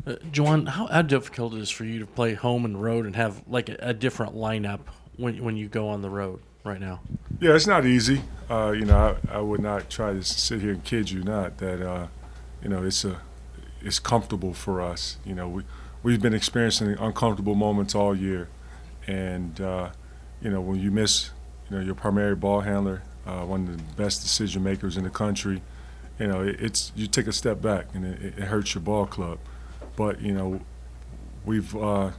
Juwan, how difficult it is for you to play home and road and have like a different lineup when you go on the road right now? Yeah, it's not easy. I would not try to sit here and kid you not that it's comfortable for us. We've been experiencing uncomfortable moments all year, and when you miss your primary ball handler, one of the best decision makers in the country, it's you take a step back and it hurts your ball club. But we've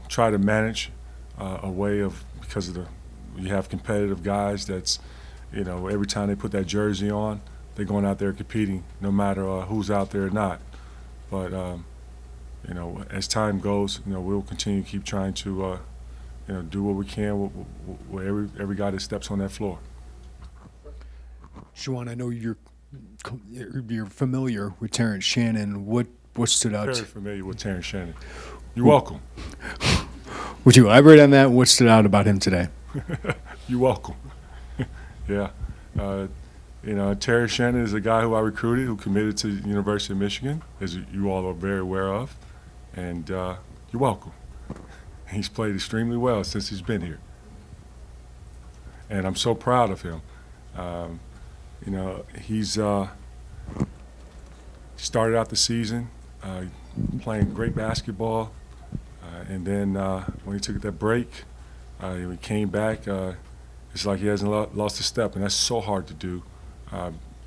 tried to manage a way of because of the you have competitive guys that's every time they put that jersey on, they're going out there competing no matter who's out there or not. But as time goes, we'll continue to keep trying to do what we can with every guy that steps on that floor. Juwan, I know you're familiar with Terrence Shannon. What stood out? Very familiar with Terrence Shannon. You're welcome. Would you elaborate on that? What stood out about him today? You're welcome. Yeah. Terry Shannon is a guy who I recruited, who committed to the University of Michigan, as you all are very aware of. And you're welcome. He's played extremely well since he's been here. And I'm so proud of him. He's started out the season playing great basketball. And then when he took that break, he came back. It's like he hasn't lost a step, and that's so hard to do,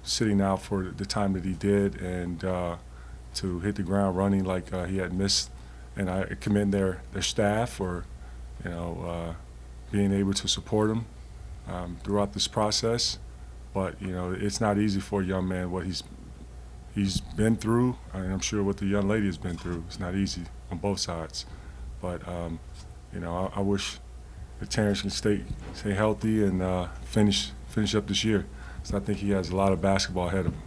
sitting out for the time that he did, and to hit the ground running like he had missed. And I commend their staff for, being able to support him throughout this process. But it's not easy for a young man what he's been through, and I'm sure what the young lady has been through. It's not easy on both sides. But I wish that Terrence can stay healthy and finish up this year. So I think he has a lot of basketball ahead of him.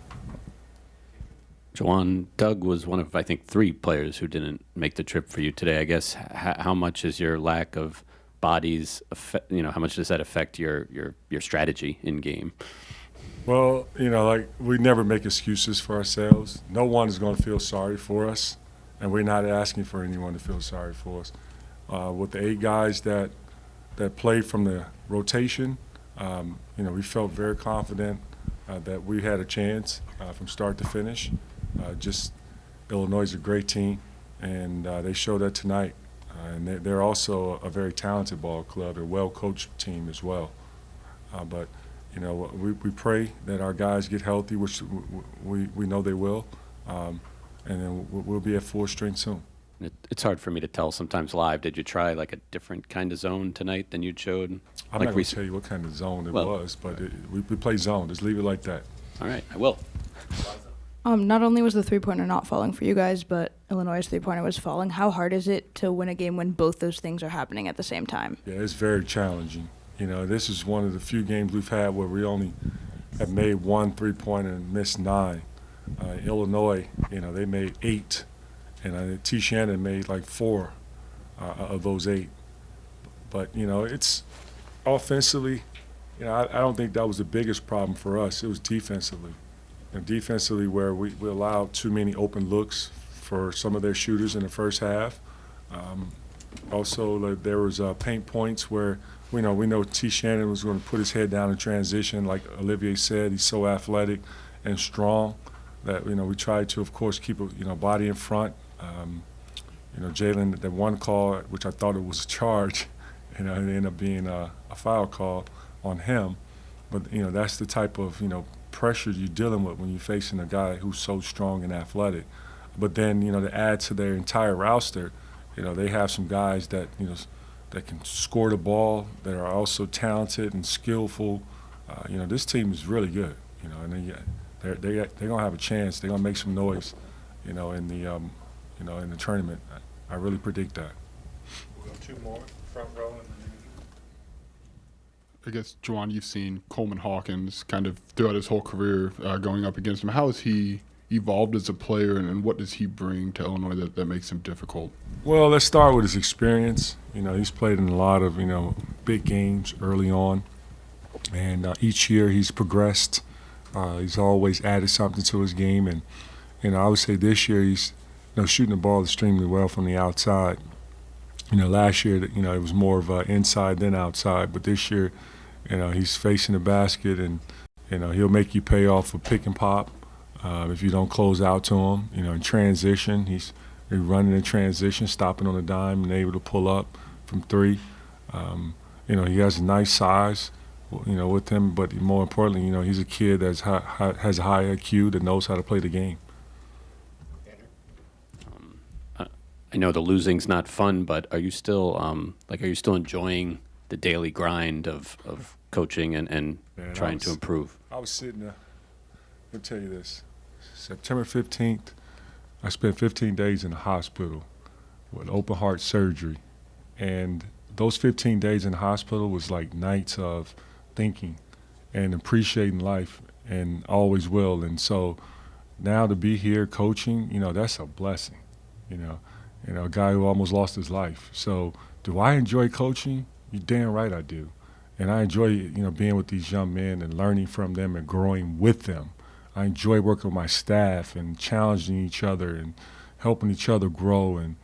Juwan, Doug was one of, I think, 3 players who didn't make the trip for you today. I guess how much is your lack of bodies, how much does that affect your strategy in game? Well, we never make excuses for ourselves. No one is going to feel sorry for us, and we're not asking for anyone to feel sorry for us. With the 8 guys that played from the rotation, we felt very confident that we had a chance from start to finish. Illinois is a great team, and they showed that tonight. And they're also a very talented ball club, a well-coached team as well. But we pray that our guys get healthy, which we know they will, and then we'll be at full strength soon. It's hard for me to tell sometimes live. Did you try like a different kind of zone tonight than you'd showed? I'm not going to tell you what kind of zone it was, but we play zone. Just leave it like that. All right, I will. Not only was the three-pointer not falling for you guys, but Illinois' three-pointer was falling. How hard is it to win a game when both those things are happening at the same time? Yeah, it's very challenging. This is one of the few games we've had where we only have made 1 3-pointer and missed 9. Illinois, they made 8, and T. Shannon made like 4 of those 8. But it's offensively. I don't think that was the biggest problem for us. It was defensively. Defensively, where we allowed too many open looks for some of their shooters in the first half. Also, there was paint points where we know T. Shannon was going to put his head down in transition. Like Olivier said, he's so athletic and strong that we tried to, of course, keep a body in front. Jalen, that one call, which I thought it was a charge, it ended up being a foul call on him. But that's the type of pressure you're dealing with when you're facing a guy who's so strong and athletic. But then to add to their entire roster, they have some guys that that can score the ball, that are also talented and skillful. This team is really good. And they're gonna have a chance. They're gonna make some noise. In the tournament. I really predict that. We'll go 2 more, front row. I guess, Juwan, you've seen Coleman Hawkins kind of throughout his whole career going up against him. How has he evolved as a player, and what does he bring to Illinois that makes him difficult? Well, let's start with his experience. He's played in a lot of, big games early on. And each year he's progressed. He's always added something to his game. And, I would say this year he's shooting the ball extremely well from the outside. Last year, it was more of inside than outside, but this year, he's facing the basket, and he'll make you pay off a pick and pop if you don't close out to him. In transition, he's running in transition, stopping on a dime, and able to pull up from three. He has a nice size, with him, but more importantly, he's a kid that has a high IQ that knows how to play the game. I know the losing's not fun, but are you still enjoying the daily grind of coaching and Man, trying to improve? I was sitting there. Let me tell you this. September 15th, I spent 15 days in the hospital with open heart surgery. And those 15 days in the hospital was like nights of thinking and appreciating life, and always will. And so now to be here coaching, that's a blessing. A guy who almost lost his life. So do I enjoy coaching? You're damn right I do. And I enjoy, being with these young men and learning from them and growing with them. I enjoy working with my staff and challenging each other and helping each other grow. And,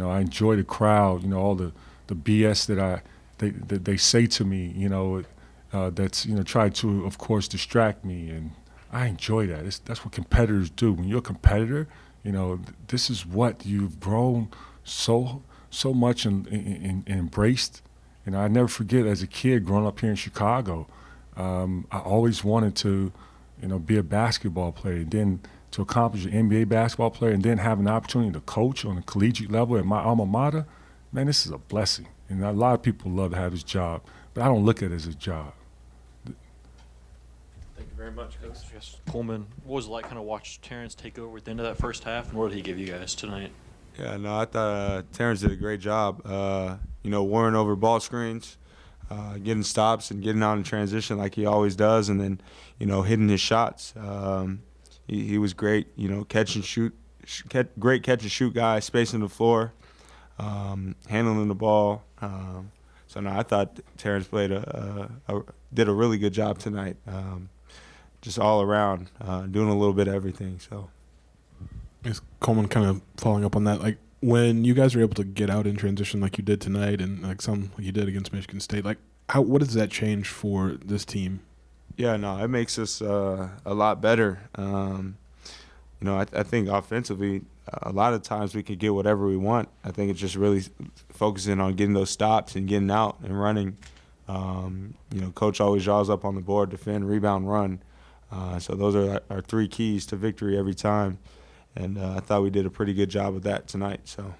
I enjoy the crowd, all the BS that they say to me, that's, try to, of course, distract me. And I enjoy that. That's what competitors do. When you're a competitor, this is what you've grown so much and embraced. I never forget, as a kid growing up here in Chicago, I always wanted to, be a basketball player, and then to accomplish an NBA basketball player, and then have an opportunity to coach on a collegiate level at my alma mater. Man, this is a blessing. And a lot of people love to have this job, but I don't look at it as a job. Thank you very much, Coach. Yes, Coleman, what was it like kind of watch Terrence take over at the end of that first half, and what did he give you guys tonight? Yeah, no, I thought Terrence did a great job. Warring over ball screens, getting stops and getting out in transition like he always does, and then, hitting his shots. He was great, catch and shoot, great catch and shoot guy, spacing the floor, handling the ball. So no, I thought Terrence did a really good job tonight, just all around, doing a little bit of everything. So. Is Coleman, kind of following up on that, like when you guys are able to get out in transition like you did tonight, and like you did against Michigan State, like what does that change for this team? Yeah, no, it makes us a lot better. I think offensively, a lot of times we can get whatever we want. I think it's just really focusing on getting those stops and getting out and running. Coach always draws up on the board: defend, rebound, run. So those are our three keys to victory every time. And I thought we did a pretty good job of that tonight. So,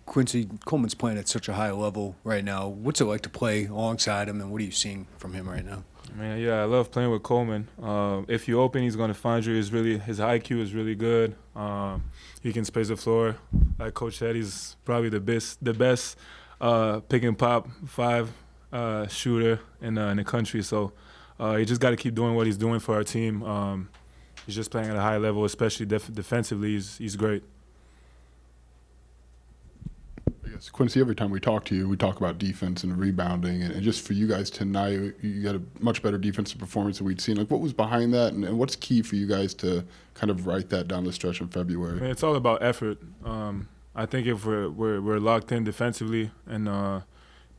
Quincy, Coleman's playing at such a high level right now. What's it like to play alongside him, and what are you seeing from him right now? Man, yeah, I love playing with Coleman. If you open, he's going to find you. His IQ is really good. He can space the floor. Like Coach said, he's probably the best pick and pop 5 shooter in the country. So you just got to keep doing what he's doing for our team. He's just playing at a high level, especially defensively. He's great. I guess, Quincy, every time we talk to you, we talk about defense and rebounding, and just for you guys tonight, you got a much better defensive performance than we'd seen. Like, what was behind that, and what's key for you guys to kind of write that down the stretch in February? I mean, it's all about effort. I think if we're locked in defensively and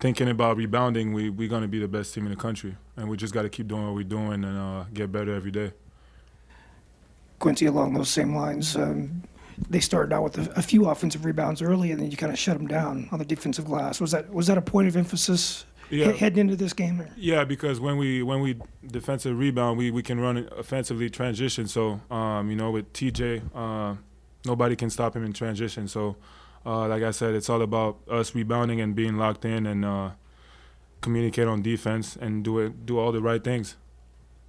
thinking about rebounding, we're going to be the best team in the country, and we just got to keep doing what we're doing and get better every day. Quincy, along those same lines, they started out with a few offensive rebounds early, and then you kind of shut them down on the defensive glass. Was that a point of emphasis heading into this game? Or? Yeah, because when we defensive rebound, we can run offensively transition. So with TJ, nobody can stop him in transition. So like I said, it's all about us rebounding and being locked in and communicate on defense and do all the right things.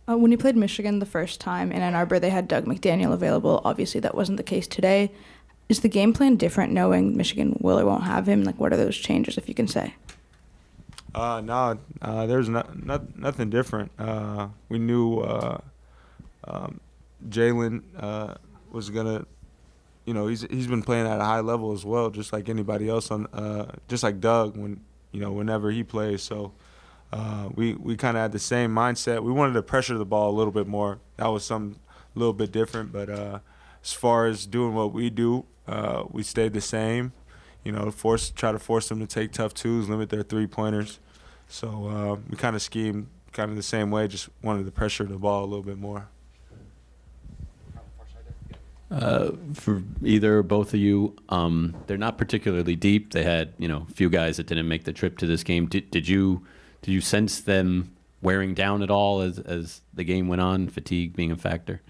When you played Michigan the first time in Ann Arbor, they had Doug McDaniel available. Obviously, that wasn't the case today. Is the game plan different knowing Michigan will or won't have him? Like, what are those changes, if you can say? No, there's nothing different. We knew Jalen was gonna, he's been playing at a high level as well, just like anybody else just like Doug whenever he plays. So. We kind of had the same mindset. We wanted to pressure the ball a little bit more. That was something a little bit different, but as far as doing what we do, we stayed the same. You know, try to force them to take tough twos, limit their three-pointers. So we kind of schemed kind of the same way, just wanted to pressure the ball a little bit more. For either or both of you, they're not particularly deep. They had, a few guys that didn't make the trip to this game. Did you sense them wearing down at all as the game went on, fatigue being a factor?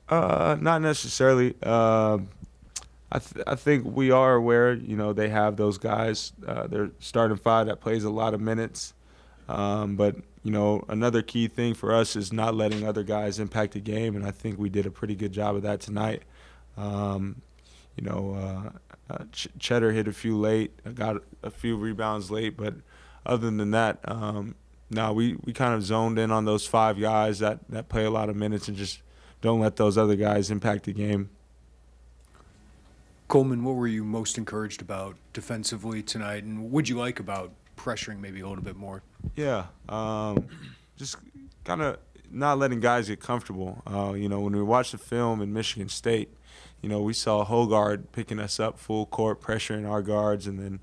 Not necessarily. I think we are aware, they have those guys. They're starting five that plays a lot of minutes. But, another key thing for us is not letting other guys impact the game, and I think we did a pretty good job of that tonight. Cheddar hit a few late, got a few rebounds late, but other than that, we kind of zoned in on those five guys that play a lot of minutes and just don't let those other guys impact the game. Coleman, what were you most encouraged about defensively tonight, and what would you like about pressuring maybe a little bit more? Yeah, just kind of not letting guys get comfortable. When we watched the film in Michigan State, we saw Hogard picking us up full court, pressuring our guards, and then,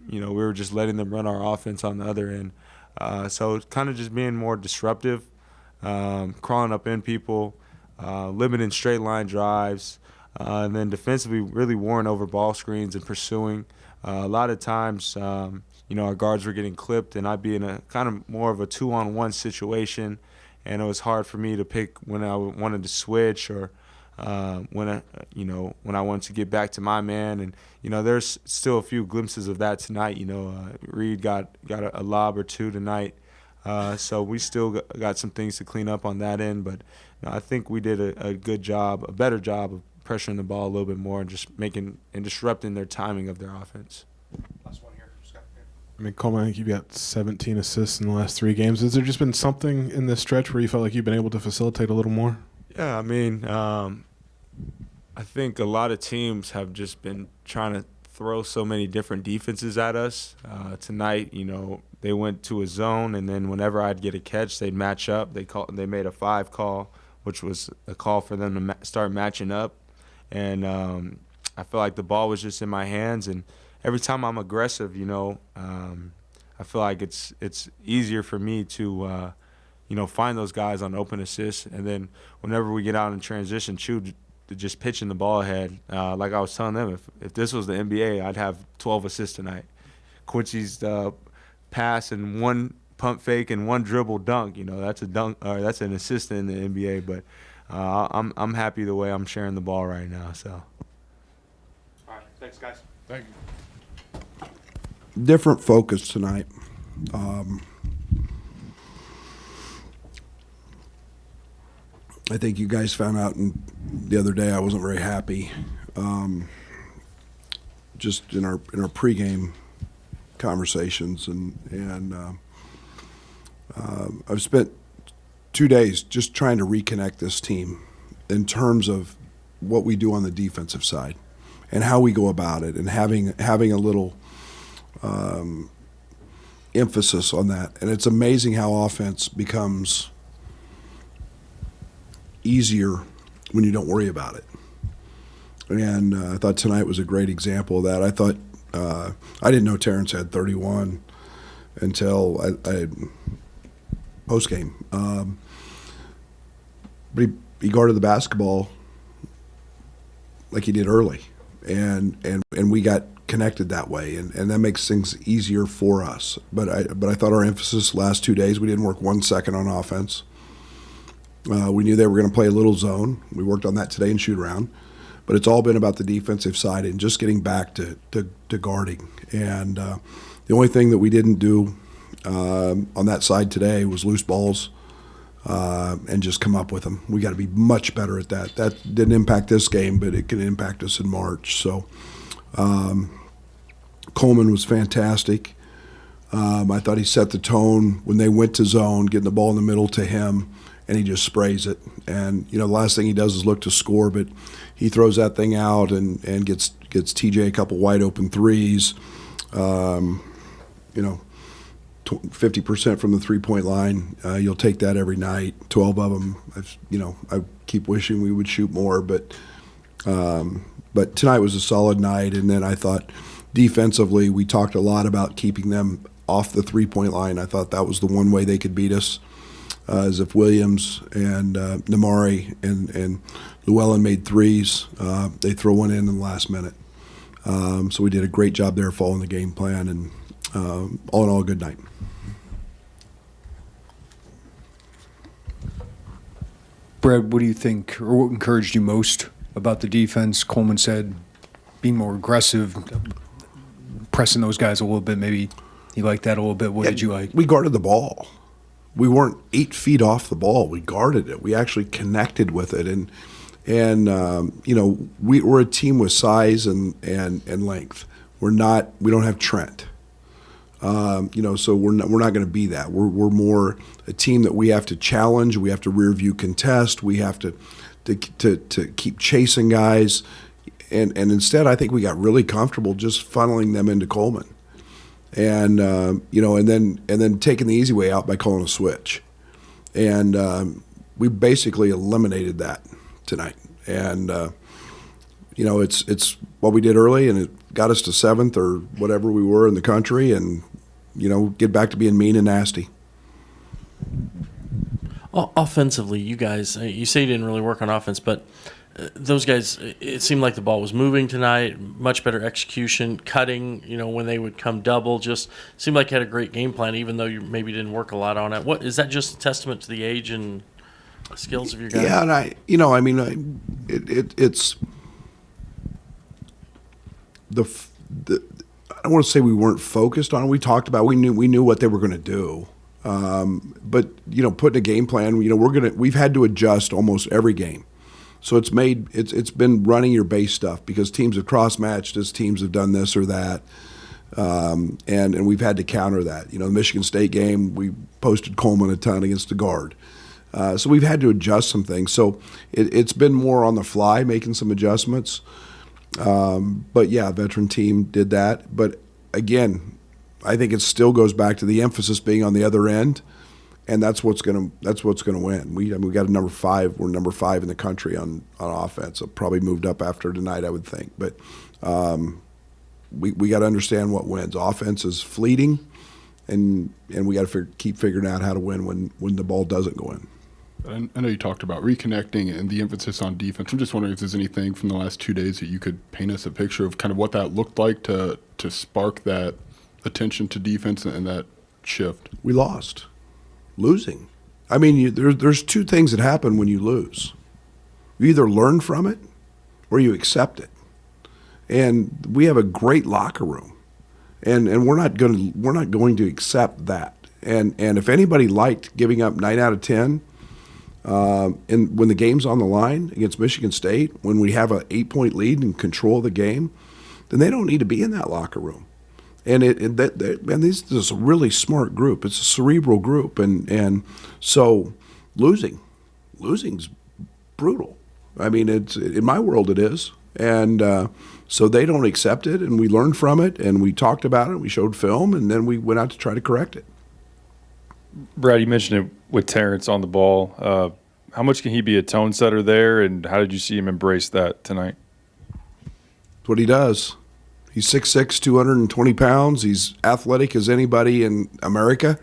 we were just letting them run our offense on the other end. So kind of just being more disruptive, crawling up in people, limiting straight line drives, and then defensively really warring over ball screens and pursuing. A lot of times, our guards were getting clipped, and I'd be in a kind of more of a 2-on-1 situation, and it was hard for me to pick when I wanted to switch or when I wanted to get back to my man. And there's still a few glimpses of that tonight. Reed got a lob or two tonight, so we still got some things to clean up on that end. But I think we did a good job, a better job of pressuring the ball a little bit more and just making and disrupting their timing of their offense. Last one here, Scott. I mean, Coleman, I think you've got 17 assists in the last 3 games. Has there just been something in this stretch where you felt like you've been able to facilitate a little more? Yeah, I mean, I think a lot of teams have just been trying to throw so many different defenses at us. Tonight, they went to a zone, and then whenever I'd get a catch, they'd match up. They made a 5 call, which was a call for them to start matching up. And I feel like the ball was just in my hands, and every time I'm aggressive, I feel like it's easier for me to find those guys on open assists, and then whenever we get out in transition, to just pitching the ball ahead. Like I was telling them, if this was the NBA, I'd have 12 assists tonight. Quincy's pass and 1 pump fake and 1 dribble dunk, that's a dunk, or that's an assist in the NBA. But I'm happy the way I'm sharing the ball right now. So. All right, thanks, guys. Thank you. Different focus tonight. I think you guys found out the other day I wasn't very happy. Just in our pregame conversations, and I've spent 2 days just trying to reconnect this team in terms of what we do on the defensive side and how we go about it, and having a little emphasis on that. And it's amazing how offense becomes easier when you don't worry about it. And I thought tonight was a great example of that. I thought I didn't know Terrence had 31 until I post game. But he guarded the basketball like he did early, and we got connected that way, and that makes things easier for us. But I thought our emphasis last 2 days, we didn't work 1 second on offense. We knew they were going to play a little zone. We worked on that today in shoot around. But it's all been about the defensive side and just getting back to guarding. And the only thing that we didn't do on that side today was loose balls and just come up with them. We got to be much better at that. That didn't impact this game, but it can impact us in March. So Coleman was fantastic. I thought he set the tone when they went to zone, getting the ball in the middle to him, and he just sprays it. And, the last thing he does is look to score, but he throws that thing out and gets TJ a couple wide open threes. 50% from the three-point line. You'll take that every night. 12 of them. I keep wishing we would shoot more, but But tonight was a solid night, and then I thought defensively we talked a lot about keeping them off the three-point line. I thought that was the one way they could beat us, is if Williams and Namari and Llewellyn made threes. They throw one in the last minute. So we did a great job there following the game plan, and all in all, a good night. Brad, what do you think, or what encouraged you most about the defense? Coleman said being more aggressive, pressing those guys a little bit. Maybe you liked that a little bit. What did you like? We guarded the ball. We weren't 8 feet off the ball. We guarded it. We actually connected with it, and you know, we're a team with size and length. We don't have Trent. You know, so we're not going to be that. We're more a team that we have to challenge. We have to rear view contest. We have to keep chasing guys, and instead, I think we got really comfortable just funneling them into Coleman, and you know, and then taking the easy way out by calling a switch, and we basically eliminated that tonight. And you know, it's what we did early, and it got us to 7th or whatever we were in the country, and you know, get back to being mean and nasty. Offensively, you guys, you say you didn't really work on offense, but those guys, it seemed like the ball was moving tonight, much better execution, cutting, you know, when they would come double, just seemed like you had a great game plan, even though you maybe didn't work a lot on it. What is that, just a testament to the age and skills of your guys? Yeah, and I don't want to say we weren't focused on it. We talked about, we knew what they were going to do. But you know, putting a game plan, you know, we've had to adjust almost every game. So it's been running your base stuff because teams have cross-matched as teams have done this or that. And we've had to counter that. You know, the Michigan State game, we posted Coleman a ton against the guard. So we've had to adjust some things. So it's been more on the fly, making some adjustments. But yeah, veteran team did that. But again, I think it still goes back to the emphasis being on the other end, and that's what's gonna win. We got a number 5. We're number 5 in the country on offense. It probably moved up after tonight, I would think. But we got to understand what wins. Offense is fleeting, and we got to keep figuring out how to win when the ball doesn't go in. I know you talked about reconnecting and the emphasis on defense. I'm just wondering if there's anything from the last 2 days that you could paint us a picture of kind of what that looked like to spark that attention to defense and that shift. We lost. Losing. I mean, there's 2 things that happen when you lose. You either learn from it or you accept it. And we have a great locker room, and we're not going to accept that. And if anybody liked giving up 9 out of 10. And when the game's on the line against Michigan State, when we have an 8-point lead and control the game, then they don't need to be in that locker room. And this is a really smart group. It's a cerebral group, and so losing's brutal. I mean, it's in my world it is, and so they don't accept it, and we learned from it, and we talked about it, we showed film, and then we went out to try to correct it. Brad, you mentioned it with Terrence on the ball. How much can he be a tone setter there, and how did you see him embrace that tonight? That's what he does. He's 6'6", 220 pounds. He's athletic as anybody in America.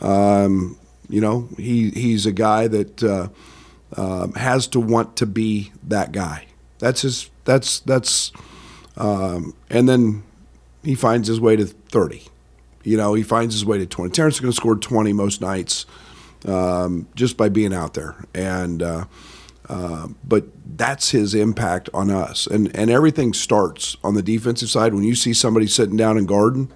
You know, he's a guy that has to want to be that guy. That's and then he finds his way to 30. You know, he finds his way to 20. Terrence is going to score 20 most nights just by being out there. And but that's his impact on us. And everything starts on the defensive side. When you see somebody sitting down and guarding,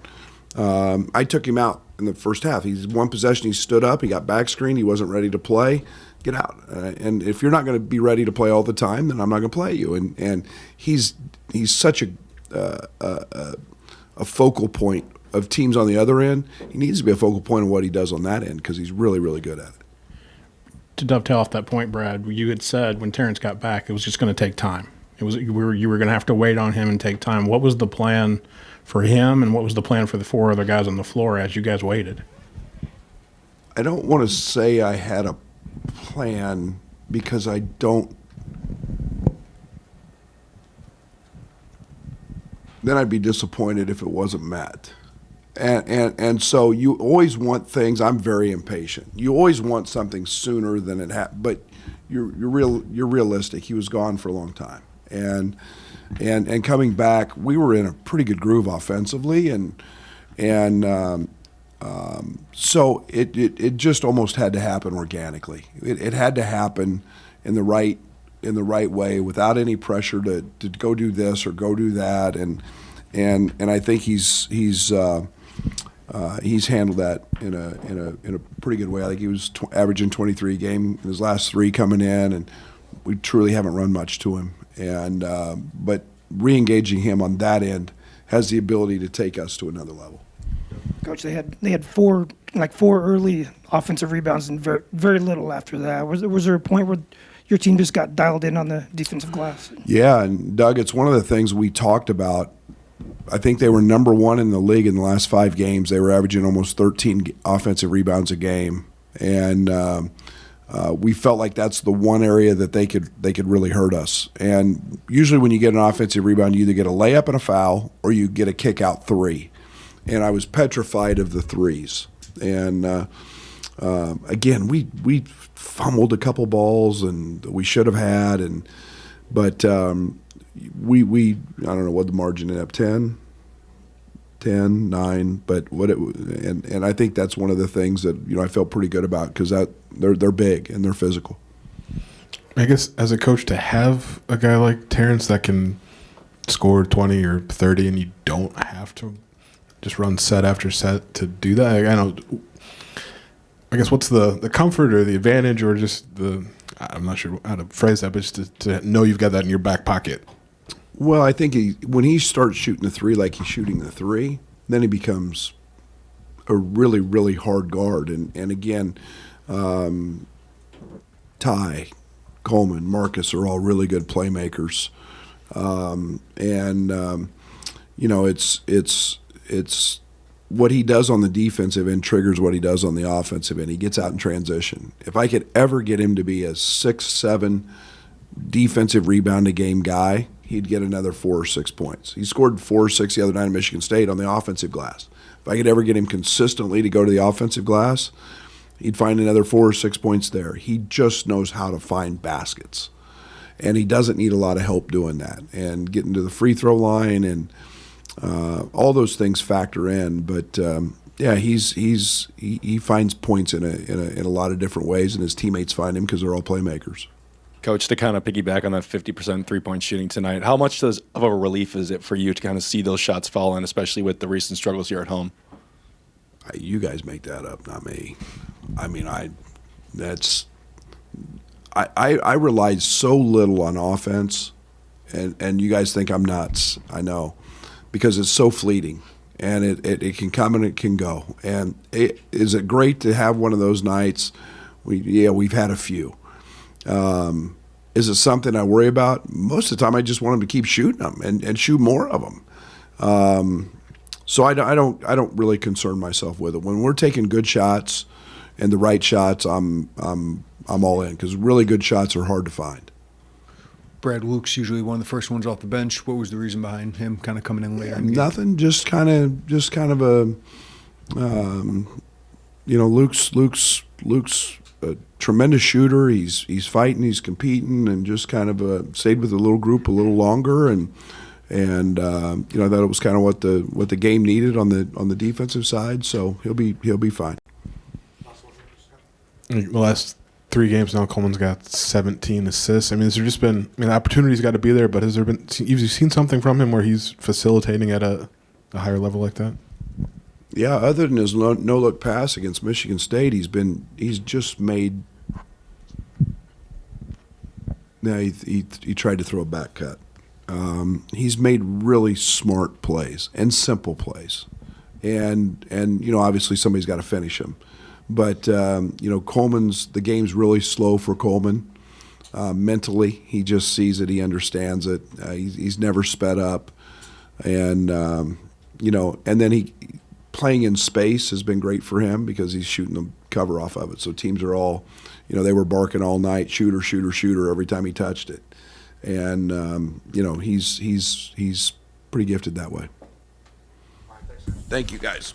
I took him out in the first half. He's one possession, he stood up, he got back screen, he wasn't ready to play. Get out. And if you're not going to be ready to play all the time, then I'm not going to play you. And he's such a focal point of teams on the other end. He needs to be a focal point of what he does on that end because he's really, really good at it. To dovetail off that point, Brad, you had said when Terrence got back, it was just going to take time. You were going to have to wait on him and take time. What was the plan for him, and what was the plan for the 4 other guys on the floor as you guys waited? I don't want to say I had a plan because I don't. then I'd be disappointed if it wasn't met. And so you always want things. I'm very impatient. You always want something sooner than it happened. But you're realistic. He was gone for a long time, and coming back, we were in a pretty good groove offensively, so it just almost had to happen organically. It had to happen in the right way without any pressure to go do this or go do that, and I think he's handled that in a pretty good way. I think he was averaging 23 a game in his last 3 coming in, and we truly haven't run much to him. But re-engaging him on that end has the ability to take us to another level. Coach, they had four early offensive rebounds and very little after that. Was there a point where your team just got dialed in on the defensive glass? Yeah, and Doug, it's one of the things we talked about. I think they were number 1 in the league in the last 5 games. They were averaging almost 13 offensive rebounds a game, and we felt like that's the one area that they could really hurt us. And usually when you get an offensive rebound, you either get a layup and a foul or you get a kick out 3. And I was petrified of the 3s. And again, we fumbled a couple balls and we should have had, but we I don't know what the margin ended up, 10, 9, but and I think that's one of the things that I felt pretty good about, because they're big and they're physical. I guess as a coach, to have a guy like Terrence that can score 20 or 30 and you don't have to just run set after set to do that. I guess what's the comfort or the advantage or just I'm not sure how to phrase that, but just to know you've got that in your back pocket. Well, I think when he starts shooting the 3 like he's shooting the 3, then he becomes a really, really hard guard. And again, Ty, Coleman, Marcus are all really good playmakers. It's what he does on the defensive end triggers what he does on the offensive end. He gets out in transition. If I could ever get him to be a 6-7 defensive rebound a game guy, he'd get another 4 or 6 points. He scored 4 or 6 the other night at Michigan State on the offensive glass. If I could ever get him consistently to go to the offensive glass, he'd find another 4 or 6 points there. He just knows how to find baskets, and he doesn't need a lot of help doing that. And getting to the free throw line and all those things factor in. But yeah, he finds points in a lot of different ways, and his teammates find him because they're all playmakers. Coach, to kind of piggyback on that 50% three-point shooting tonight, how much of a relief is it for you to kind of see those shots fall in, especially with the recent struggles here at home? You guys make that up, not me. I mean, I relied so little on offense, and you guys think I'm nuts. I know, because it's so fleeting, and it can come and it can go. And is it great to have one of those nights? We've had a few. Is it something I worry about? Most of the time, I just want them to keep shooting them and shoot more of them. So I don't really concern myself with it. When we're taking good shots and the right shots, I'm all in, because really good shots are hard to find. Brad, Luke's usually one of the first ones off the bench. What was the reason behind him kind of coming in later? Nothing. Just kind of a. Luke's a tremendous shooter. He's fighting. He's competing, and just kind of stayed with the little group a little longer, and I thought it was kind of what the game needed on the defensive side. So he'll be fine. The last 3 games now, Coleman's got 17 assists. I mean, has there just been? I mean, the opportunity's got to be there, but has there been? Have you seen something from him where he's facilitating at a higher level like that? Yeah, other than his no-look pass against Michigan State, he's just made. Now he tried to throw a back cut. He's made really smart plays and simple plays, and obviously somebody's got to finish him. But the game's really slow for Coleman. Mentally, he just sees it. He understands it. He's never sped up, and then playing in space has been great for him, because he's shooting the cover off of it. So teams are all, they were barking all night, shooter, shooter, shooter every time he touched it. And he's pretty gifted that way. Thank you, guys.